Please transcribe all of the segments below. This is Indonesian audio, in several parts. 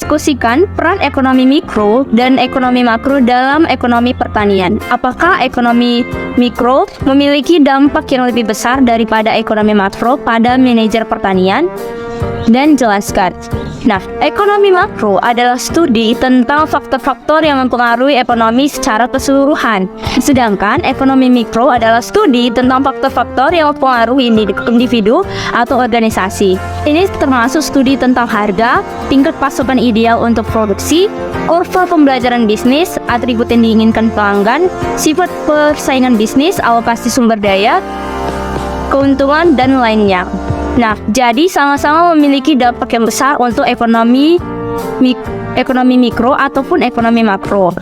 mendiskusikan peran ekonomi mikro dan ekonomi makro dalam ekonomi pertanian. Apakah ekonomi mikro memiliki dampak yang lebih besar daripada ekonomi makro pada manajer pertanian? Dan jelaskan. Nah, ekonomi makro adalah studi tentang faktor-faktor yang mempengaruhi ekonomi secara keseluruhan. Sedangkan ekonomi mikro adalah studi tentang faktor-faktor yang mempengaruhi individu atau organisasi. Ini termasuk studi tentang harga, tingkat pasokan ideal untuk produksi, kurva pembelajaran bisnis, atribut yang diinginkan pelanggan, sifat persaingan bisnis, alokasi sumber daya, keuntungan, dan lainnya. Nah, jadi sama-sama memiliki dampak yang besar untuk ekonomi mikro ataupun ekonomi makro.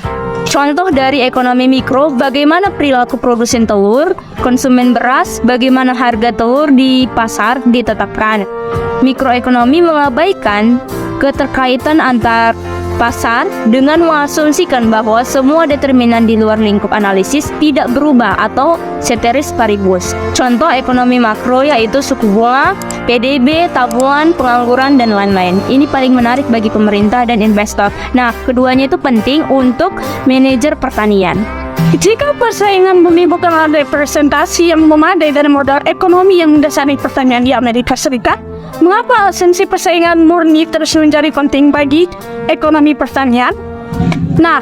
Contoh dari ekonomi mikro, bagaimana perilaku produsen telur, konsumen beras, bagaimana harga telur di pasar ditetapkan. Mikroekonomi mengabaikan keterkaitan antar pasar dengan mengasumsikan bahwa semua determinan di luar lingkup analisis tidak berubah atau ceteris paribus. Contoh ekonomi makro yaitu suku bunga, PDB, tabungan, pengangguran, dan lain-lain. Ini paling menarik bagi pemerintah dan investor. Nah, keduanya itu penting untuk manajer pertanian. Jika persaingan bumi bukanlah representasi yang memadai dari modal ekonomi yang mendasari pertanian di Amerika Serikat, mengapa esensi persaingan murni terus menjadi penting bagi ekonomi pertanian? Nah,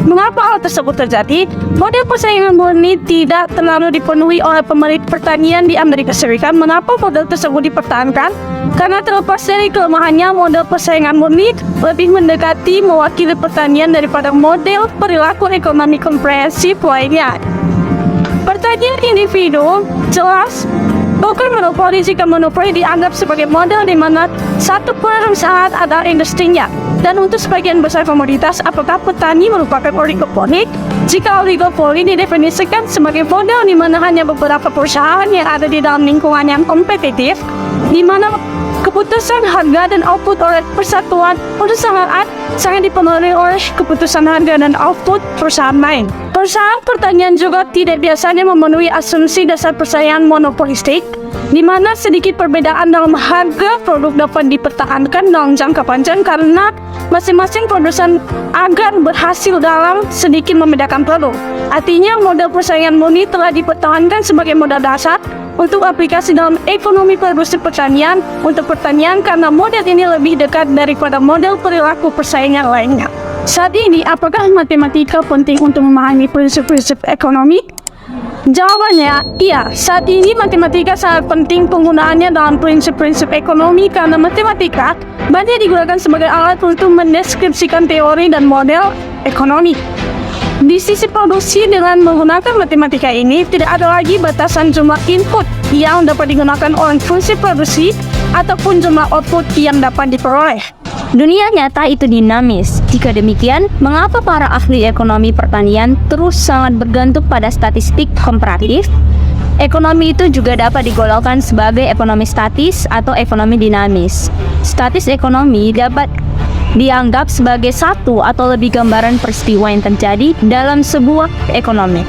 mengapa hal tersebut terjadi? Model persaingan murni tidak terlalu dipenuhi oleh pemilik pertanian di Amerika Serikat. Mengapa model tersebut dipertahankan? Karena terlepas dari kelemahannya, model persaingan murni lebih mendekati mewakili pertanian daripada model perilaku ekonomi komprehensif lainnya. Pertanian individu jelas bukan monopoli jika monopoli dianggap sebagai model di mana satu perusahaan adalah industrinya. Dan untuk sebagian besar komoditas, apakah petani merupakan oligopoli? Jika oligopoli didefinisikan sebagai model di mana hanya beberapa perusahaan yang ada di dalam lingkungan yang kompetitif, di mana keputusan harga dan output oleh persatuan perusahaan sangat dipengaruhi oleh keputusan harga dan output perusahaan lain. Perusahaan pertanian juga tidak biasanya memenuhi asumsi dasar persaingan monopolistik, di mana sedikit perbedaan dalam harga produk dapat dipertahankan dalam jangka panjang karena masing-masing produsen agar berhasil dalam sedikit membedakan produk. Artinya, model persaingan murni telah dipertahankan sebagai modal dasar untuk aplikasi dalam ekonomi produksi pertanian untuk pertanian karena model ini lebih dekat daripada model perilaku persaingan lainnya. Saat ini, apakah matematika penting untuk memahami prinsip-prinsip ekonomi? Jawabannya, iya. Saat ini matematika sangat penting penggunaannya dalam prinsip-prinsip ekonomi karena matematika banyak digunakan sebagai alat untuk mendeskripsikan teori dan model ekonomi. Di sisi produksi, dengan menggunakan matematika ini, tidak ada lagi batasan jumlah input yang dapat digunakan oleh fungsi produksi ataupun jumlah output yang dapat diperoleh. Dunia nyata itu dinamis. Jika demikian, mengapa para ahli ekonomi pertanian terus sangat bergantung pada statistik komparatif? Ekonomi itu juga dapat digolongkan sebagai ekonomi statis atau ekonomi dinamis. Statis ekonomi dapat dianggap sebagai satu atau lebih gambaran peristiwa yang terjadi dalam sebuah ekonomi.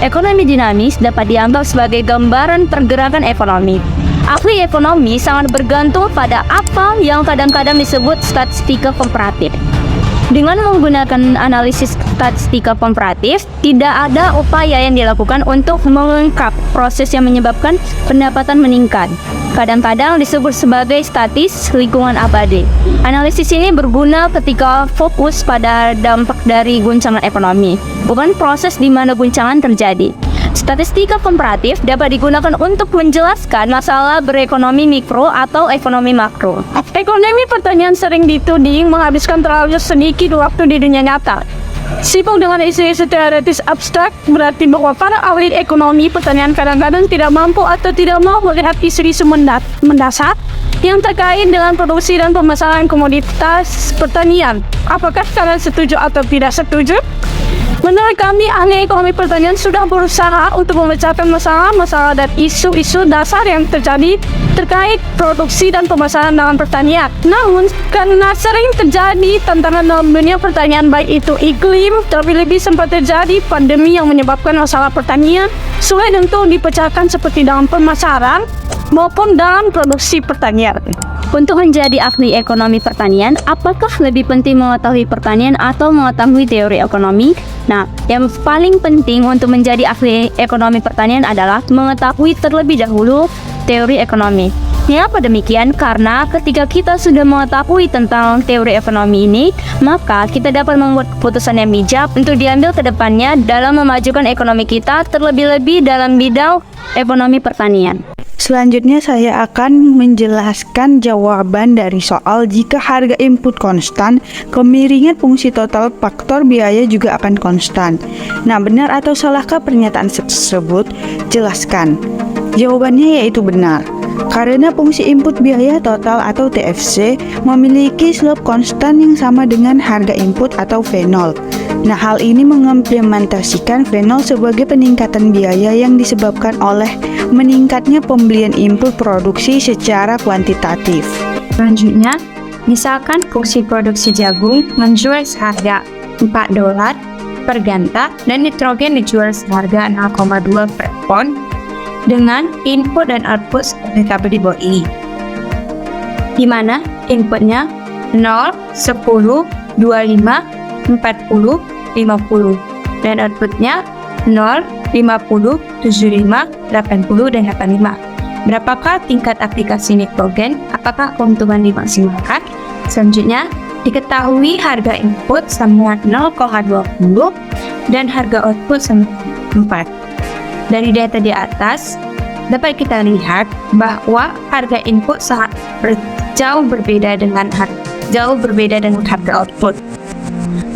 Ekonomi dinamis dapat dianggap sebagai gambaran pergerakan ekonomi. Ahli ekonomi sangat bergantung pada apa yang kadang-kadang disebut statistika komparatif. Dengan menggunakan analisis statistika komparatif, tidak ada upaya yang dilakukan untuk mengungkap proses yang menyebabkan pendapatan meningkat. Kadang-kadang disebut sebagai statis lingkungan abadi. Analisis ini berguna ketika fokus pada dampak dari guncangan ekonomi, bukan proses di mana guncangan terjadi. Statistika komparatif dapat digunakan untuk menjelaskan masalah berekonomi mikro atau ekonomi makro. Ekonomi pertanian sering dituding menghabiskan terlalu sedikit waktu di dunia nyata. Sibuk dengan isu-isu teoritis abstrak berarti bahwa para ahli ekonomi pertanian kadang-kadang tidak mampu atau tidak mau melihat isu-isu mendasar yang terkait dengan produksi dan pemasaran komoditas pertanian. Apakah kalian setuju atau tidak setuju? Menurut kami, ahli ekonomi pertanian sudah berusaha untuk memecahkan masalah-masalah dan isu-isu dasar yang terjadi terkait produksi dan pemasaran dalam pertanian. Namun, karena sering terjadi tantangan dalam dunia pertanian, baik itu iklim, terlebih sempat terjadi pandemi yang menyebabkan masalah pertanian sulit untuk dipecahkan seperti dalam pemasaran maupun dalam produksi pertanian. Untuk menjadi ahli ekonomi pertanian, apakah lebih penting mengetahui pertanian atau mengetahui teori ekonomi? Nah, yang paling penting untuk menjadi ahli ekonomi pertanian adalah mengetahui terlebih dahulu teori ekonomi. Mengapa demikian? Karena ketika kita sudah mengetahui tentang teori ekonomi ini, maka kita dapat membuat keputusan yang bijak untuk diambil ke depannya dalam memajukan ekonomi kita, terlebih-lebih dalam bidang ekonomi pertanian. Selanjutnya saya akan menjelaskan jawaban dari soal jika harga input konstan, kemiringan fungsi total faktor biaya juga akan konstan. Nah, benar atau salahkah pernyataan tersebut? Jelaskan. Jawabannya yaitu benar. Karena fungsi input biaya total atau TFC memiliki slope konstan yang sama dengan harga input atau V0. Nah, hal ini mengimplementasikan V0 sebagai peningkatan biaya yang disebabkan oleh meningkatnya pembelian input produksi secara kuantitatif. Selanjutnya, misalkan fungsi produksi jagung menjual seharga $4 per ganta dan nitrogen dijual seharga 0,2 per pon dengan input dan output seperti tabel di bawah ini, di mana inputnya 0, 10, 25, 40, 50 dan outputnya 0, 50, 75, 80 dan 85. Berapakah tingkat aplikasi nitrogen? Apakah keuntungan dimaksimalkan? Selanjutnya, diketahui harga input sama 0,20 dan harga output sama 4. Dari data di atas, dapat kita lihat bahwa harga input sangat jauh berbeda dengan harga output.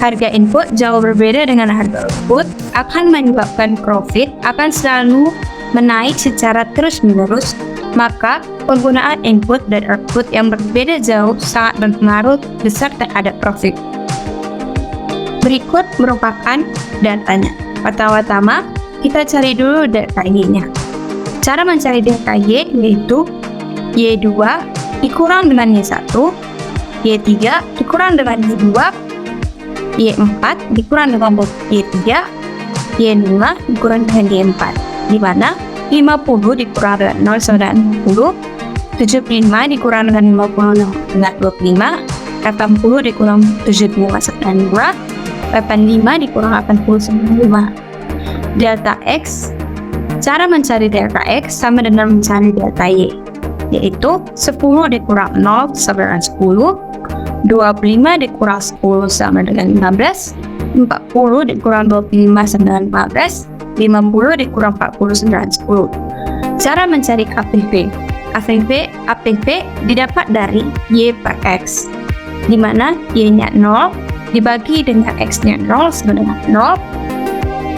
Harga input jauh berbeda dengan harga output akan menyebabkan profit akan selalu menaik secara terus-menerus, maka penggunaan input dan output yang berbeda jauh sangat berpengaruh besar terhadap profit. Berikut merupakan datanya. Pertama-tama, kita cari dulu data Y-nya. Cara mencari data Y yaitu Y2 dikurang dengan Y1, Y3 dikurang dengan Y2, Y4 dikurang dengan Y3, Y5 dikurang dengan Y4, di mana 50 dikurang dengan 0 sama dengan 60, 75 dikurang dengan 50 dengan 25, 80 dikurang 75 sama dengan 2, 85 dikurang 80 sama dengan 5. Delta X, cara mencari delta X sama dengan mencari delta Y, yaitu 10 dikurang 0 sama dengan 10, 25 dikurang 10 sama dengan 15, 40 dikurang 25 sama dengan 15, 50 dikurang 40 sama dengan 10. Cara mencari APV didapat dari Y per X, di mana Y-nya 0 dibagi dengan X-nya 0 sama dengan 0,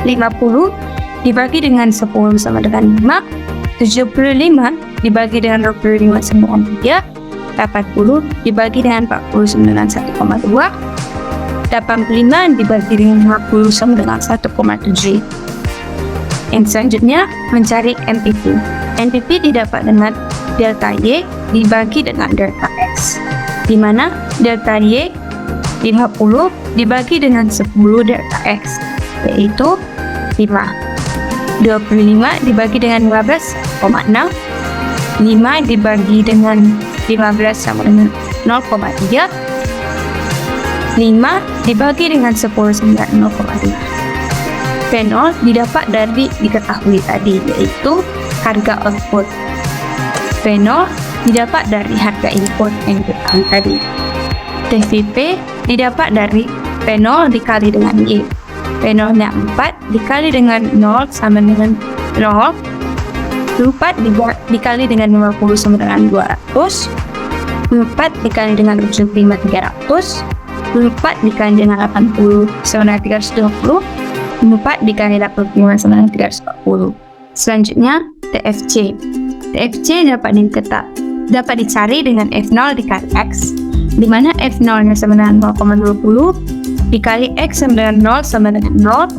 50 dibagi dengan 10 sama dengan 5, 75 dibagi dengan 25 sama dengan 3, 80 dibagi dengan 40 sama dengan 1,2, 85 dibagi dengan 50 sama dengan 1,7. Yang selanjutnya mencari NPV. NPV didapat dengan delta Y dibagi dengan delta X, di mana delta Y 50 dibagi dengan 10 delta X, yaitu 5. 25 dibagi dengan 15,6, 5 dibagi dengan 15 sama dengan 0,3, 5 dibagi dengan 10 sama dengan 0,5. V0 didapat dari diketahui tadi, yaitu harga output. V0 didapat dari harga input yang diketahui tadi. TVP didapat dari V0 dikali dengan Y. V0 nya 4 dikali dengan 0 sama dengan 0, 4 dikali dengan 50 sama dengan 200, 4 dikali dengan 75 300, 4 dikali dengan 80 sama dengan 320, 4 dikali 85 sama dengan 340. Selanjutnya TFC. TFC dapat dicari dengan F0 dikali X, di mana F0 nya sama dengan 0,20 dikali X sama dengan 0 sama dengan 0,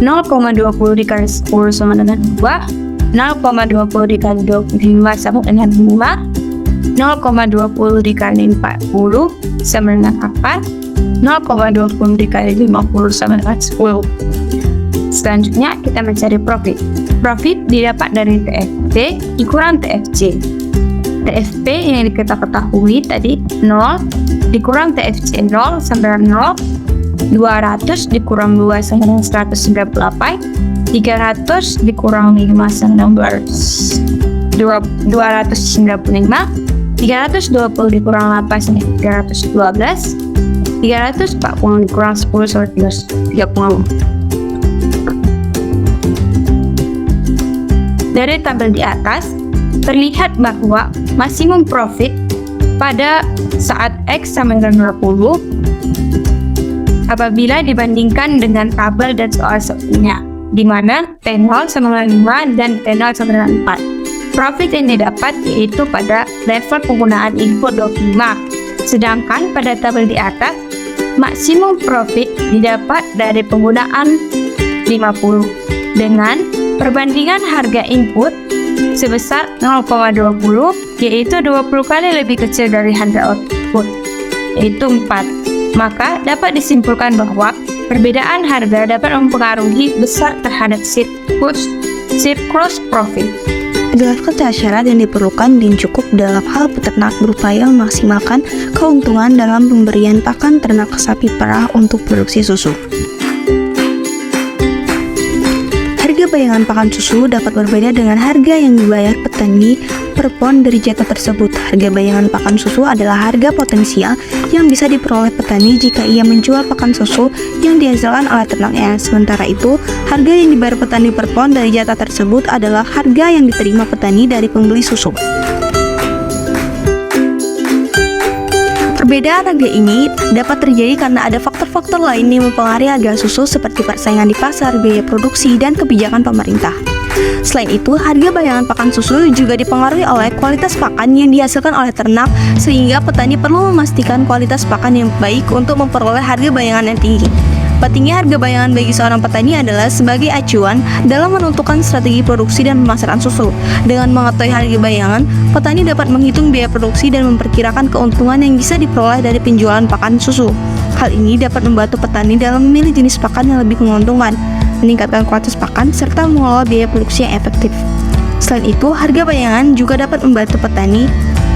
0,20 dikali 10 sama dengan 2, 0,20 dikali 25 sama dengan 5, 0,20 dikali 40 sama dengan 4, 0,20 dikali 50 sama dengan 10. Selanjutnya kita mencari profit. Profit didapat dari TFC dikurang TFC. TFP yang kita ketahui tadi 0 dikurang TFC 0 sama 0, 200 dikurang 2 sama 198, 300 dikurang 5 sama 295, 320 dikurang 8 sama 312, 340 dikurang 10 sama 330. Dari tabel di atas, terlihat bahwa maksimum profit pada saat X sama dengan 20 apabila dibandingkan dengan tabel dan soal sebelumnya, di mana T0 sama dengan 5 dan T0 sama dengan 4. Profit yang didapat yaitu pada level penggunaan input 25, sedangkan pada tabel di atas, maksimum profit didapat dari penggunaan 50 dengan perbandingan harga input sebesar 0,20, yaitu 20 kali lebih kecil dari harga output, yaitu 4. Maka dapat disimpulkan bahwa perbedaan harga dapat mempengaruhi besar terhadap surplus profit. Jelaskan syarat yang diperlukan dan cukup dalam hal peternak berupaya memaksimalkan keuntungan dalam pemberian pakan ternak sapi perah untuk produksi susu. Harga bayangan pakan susu dapat berbeda dengan harga yang dibayar petani per pon dari jatah tersebut. Harga bayangan pakan susu adalah harga potensial yang bisa diperoleh petani jika ia menjual pakan susu yang dihasilkan oleh ternaknya. Sementara itu, harga yang dibayar petani per pon dari jatah tersebut adalah harga yang diterima petani dari pembeli susu. Perbedaan harga ini dapat terjadi karena ada faktor-faktor lain yang mempengaruhi harga susu seperti persaingan di pasar, biaya produksi, dan kebijakan pemerintah. Selain itu, harga bayangan pakan susu juga dipengaruhi oleh kualitas pakan yang dihasilkan oleh ternak, sehingga petani perlu memastikan kualitas pakan yang baik untuk memperoleh harga bayangan yang tinggi. Pentingnya harga bayangan bagi seorang petani adalah sebagai acuan dalam menentukan strategi produksi dan pemasaran susu. Dengan mengetahui harga bayangan, petani dapat menghitung biaya produksi dan memperkirakan keuntungan yang bisa diperoleh dari penjualan pakan susu. Hal ini dapat membantu petani dalam memilih jenis pakan yang lebih menguntungkan, meningkatkan kualitas pakan, serta mengelola biaya produksi yang efektif. Selain itu, harga bayangan juga dapat membantu petani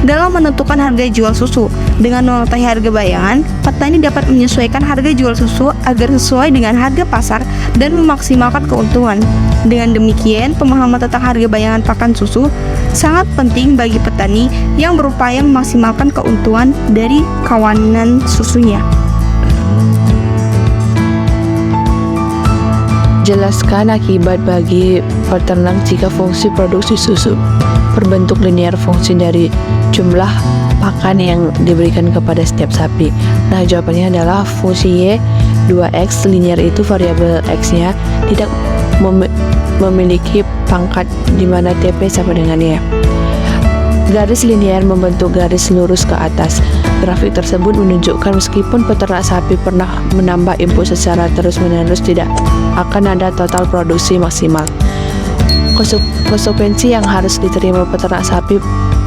dalam menentukan harga jual susu. Dengan mengetahui harga bayangan, petani dapat menyesuaikan harga jual susu agar sesuai dengan harga pasar dan memaksimalkan keuntungan. Dengan demikian, pemahaman tentang harga bayangan pakan susu sangat penting bagi petani yang berupaya memaksimalkan keuntungan dari kawanan susunya. Jelaskan akibat bagi peternak jika fungsi produksi susu berbentuk linear fungsi dari jumlah pakan yang diberikan kepada setiap sapi. Nah, jawabannya adalah fungsi Y 2X linear itu variabel X-nya tidak memiliki pangkat di mana TP sama dengan Y. Garis linear membentuk garis lurus ke atas. Grafik tersebut menunjukkan meskipun peternak sapi pernah menambah input secara terus-menerus, tidak akan ada total produksi maksimal. Konsekuensi yang harus diterima peternak sapi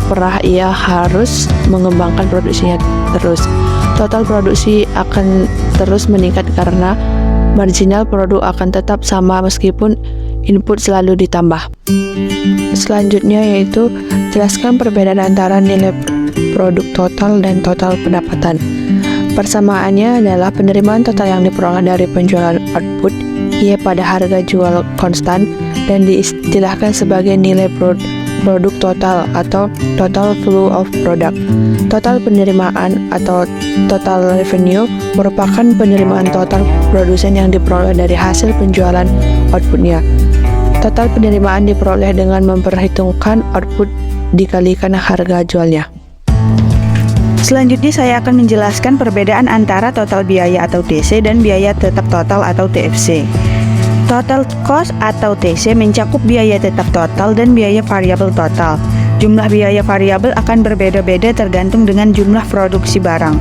perah, ia harus mengembangkan produksinya terus. Total produksi akan terus meningkat karena marginal produk akan tetap sama meskipun input selalu ditambah. Selanjutnya yaitu jelaskan perbedaan antara nilai produk total dan total pendapatan. Persamaannya adalah penerimaan total yang diperoleh dari penjualan output Y pada harga jual konstan dan diistilahkan sebagai nilai produk total atau total flow of product. Total penerimaan atau total revenue merupakan penerimaan total produsen yang diperoleh dari hasil penjualan outputnya. Total penerimaan diperoleh dengan memperhitungkan output dikalikan harga jualnya. Selanjutnya saya akan menjelaskan perbedaan antara total biaya atau TC dan biaya tetap total atau TFC. Total cost atau TC mencakup biaya tetap total dan biaya variabel total. Jumlah biaya variabel akan berbeda-beda tergantung dengan jumlah produksi barang.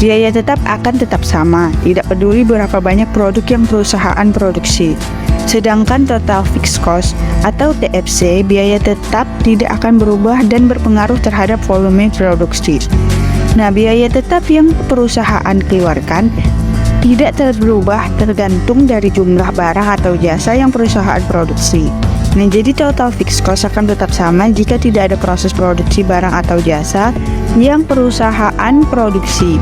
Biaya tetap akan tetap sama, tidak peduli berapa banyak produk yang perusahaan produksi. Sedangkan total fixed cost atau TFC, biaya tetap tidak akan berubah dan berpengaruh terhadap volume produksi. Nah, biaya tetap yang perusahaan keluarkan tidak berubah tergantung dari jumlah barang atau jasa yang perusahaan produksi. Nah, jadi total fixed cost akan tetap sama jika tidak ada proses produksi barang atau jasa yang perusahaan produksi.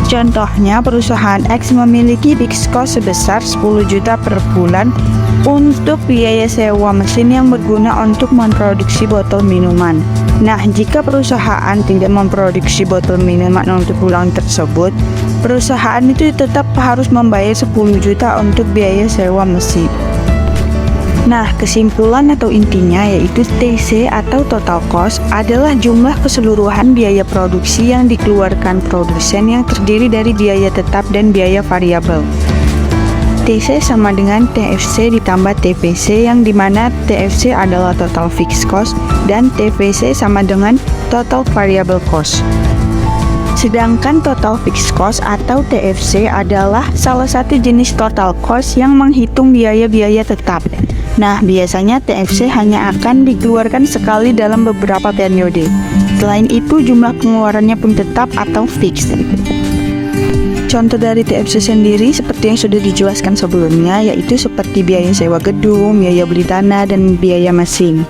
Contohnya, perusahaan X memiliki fixed cost sebesar 10 juta per bulan untuk biaya sewa mesin yang berguna untuk memproduksi botol minuman. Nah, jika perusahaan tidak memproduksi botol minuman untuk bulan tersebut, perusahaan itu tetap harus membayar 10 juta untuk biaya sewa mesin. Nah, kesimpulan atau intinya yaitu TC atau total cost adalah jumlah keseluruhan biaya produksi yang dikeluarkan produsen yang terdiri dari biaya tetap dan biaya variabel. TC sama dengan TFC ditambah TVC, yang dimana TFC adalah total fixed cost dan TVC sama dengan total variable cost. Sedangkan total fixed cost atau TFC adalah salah satu jenis total cost yang menghitung biaya-biaya tetap. Nah, biasanya TFC hanya akan dikeluarkan sekali dalam beberapa periode. Selain itu, jumlah pengeluarannya pun tetap atau fixed. Contoh dari TFC sendiri seperti yang sudah dijelaskan sebelumnya, yaitu seperti biaya sewa gedung, biaya beli tanah, dan biaya mesin.